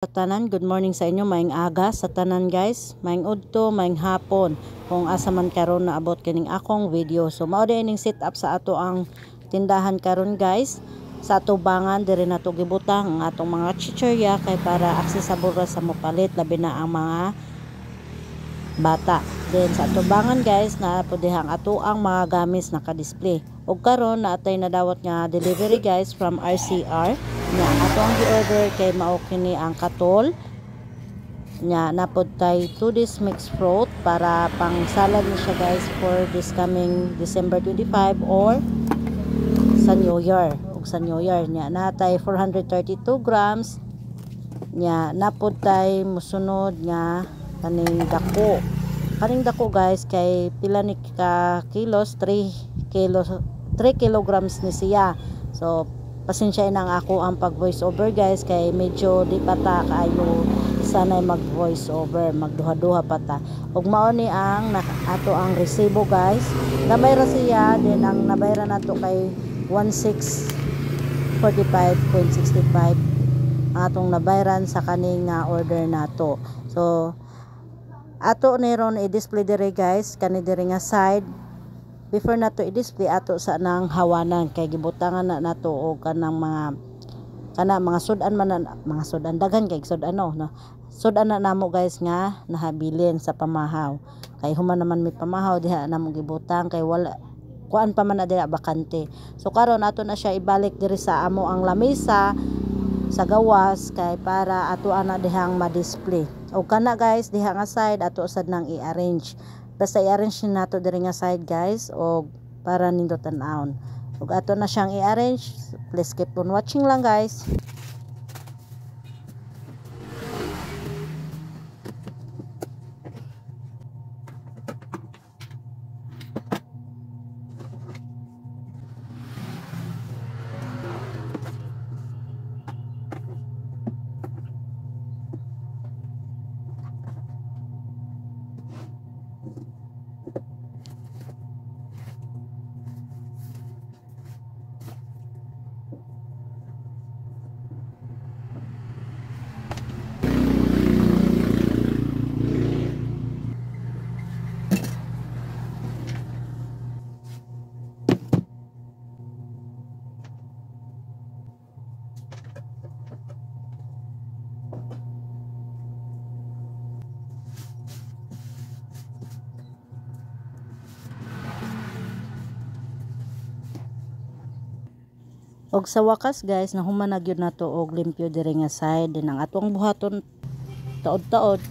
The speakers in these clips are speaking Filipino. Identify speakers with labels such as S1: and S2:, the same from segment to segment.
S1: Sa tanan, good morning sa inyo, maing aga sa tanan guys, maing udto, maing hapon kung asa man karon na abot kining akong video. So mao din ning set up sa ato ang tindahan karon guys, sa atubangan diri nato gibutang ang atong mga chichirya kay para accessible ra sa mopalit labi na ang mga bata. Then sa atubangan guys, na pudihang ato ang mga gamis naka-display. Ug karon naatay nadawat nga delivery guys from RCR. Nya ato ang gi-order kay mao kini ang katol. Nya napod tay 2 days mixed fruit para pang salad ni siya guys for this coming December 25 or sa New Year. Ug sa New Year nya natay 432 grams. Nya napod tay musunod nga kaning dako. Kaning dako guys kay pila ni ka kilos, 3 kilograms ni siya. So pasensya na ang ako ang pag voice over guys kay medyo di pa ta kaayo sanay mag voice over, magduha-duha pa ta. Ug mao ni ang ato ang resibo guys. Nabayra siya din ang nabayra nato kay 1645.65 ang atong nabayran sa kaning order nato. So ato niron i-display dire guys kani dire nga side. Before nato i-display ato sa nang hawanan kay gibutangan na nato og kanang mga sudan man mga sudan daghan kay sudan no. Sudan na namo guys nga nahabilin sa pamahaw. Kay human naman may pamahaw diha namo gibutang kay wala kuan pa man na diha bakante. So karon ato na siya ibalik diri sa amo ang lamesa sa gawas kay para ato ana dihang ma-display. O kana guys diha nga side ato sad nang i-arrange. Basta i-arrange nato diri nga side guys o para nindo tan-awon. Ug ato na siyang i-arrange. Please keep on watching lang guys. Og sa wakas guys nahuman na gyud nato og limpyo diri nga side din ang atong buhaton taod-taod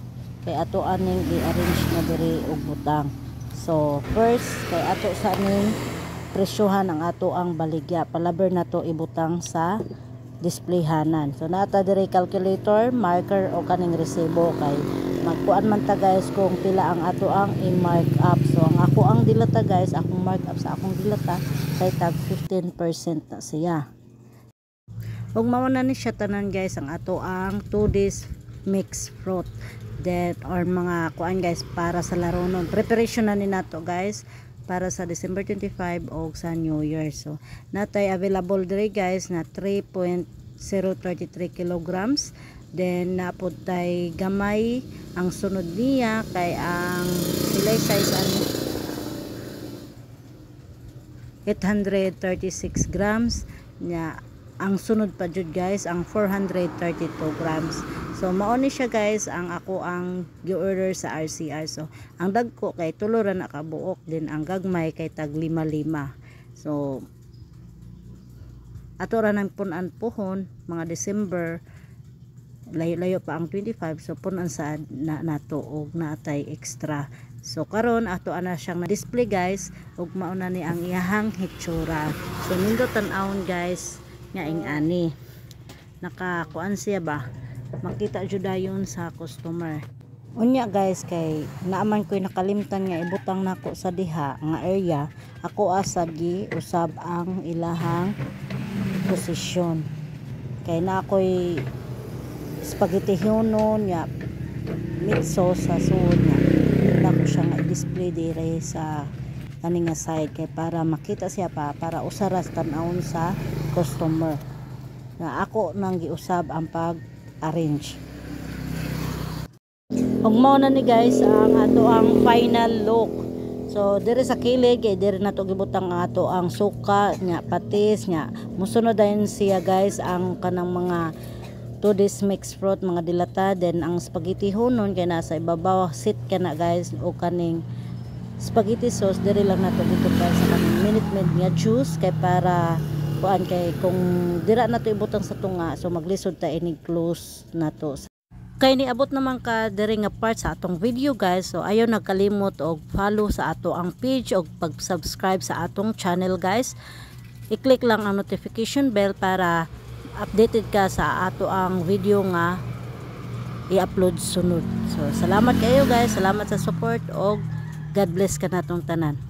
S1: kay ato aning i-arrange na diri og butang. So first kay ato sa aning presyohan ang ato ang baligya palaber nato ibutang sa displayhanan. So nata diri calculator, marker o kaning resibo kay magkuan man ta guys kung pila ang ato ang i-mark up. So ang ako ang dilata guys, akong mark up sa akong dilata kay tag 15% na siya. Ug mao na ni siya tanan guys ang ato ang 2 days mixed fruit that or mga kuan guys para sa laronon. Preparation na ni nato guys para sa December 25 o sa New Year. So natay available diri guys na 3.033 kilograms. Then napod tay gamay ang sunod niya kay ang pilay size ani 836 grams nya ang sunod pa jud guys ang 432 grams. So mao ni siya guys ang ako ang gi-order sa RCR. So ang dagko kay tulo ra na kabuok din ang gagmay kay tag 5.5. So ato ra nang punan pohon mga December layo-layo pa ang 25 so punan sa nato og naatay extra. So karon ato ana siyang na-display guys ug mao na ni ang iyahang hitsura. So nindo tan-awon guys nga ani nakakuan siya ba makita jud dayon sa customer. Unya guys kay naaman ko'y nakalimtan nga ibutang nako sa diha nga area ako asad gi usab ang ilahang posisyon kay na ako'y spaghetti huno nya mitso sa suod nya nila ko siya nga i-display dire sa kaning nga side kay para makita siya pa para usaras tan-awon sa customer na ako nang giusab ang pag-arrange. ug mao na ni guys ang ato ang final look. So diri sa kilig diri na to gibutang ang ato ang suka nya patis nya musunod dayon siya guys ang kanang mga to this mixed fruit mga dilata, then ang spaghetti hunon kay nasa ibabaw sit kana guys o kaning spaghetti sauce diri lang nato dito guys sa kaning minute maid nga juice kay para kuan kay kung dira nato ibutang sa tunga so maglisod ta ini close nato. Kay niabot naman ka diri nga part sa atong video guys, so ayaw nagkalimot og follow sa ato ang page og pag-subscribe sa atong channel guys. I-click lang ang notification bell para updated ka sa ato ang video nga i-upload sunod. So salamat kayo guys, salamat sa support og God bless ka natong tanan.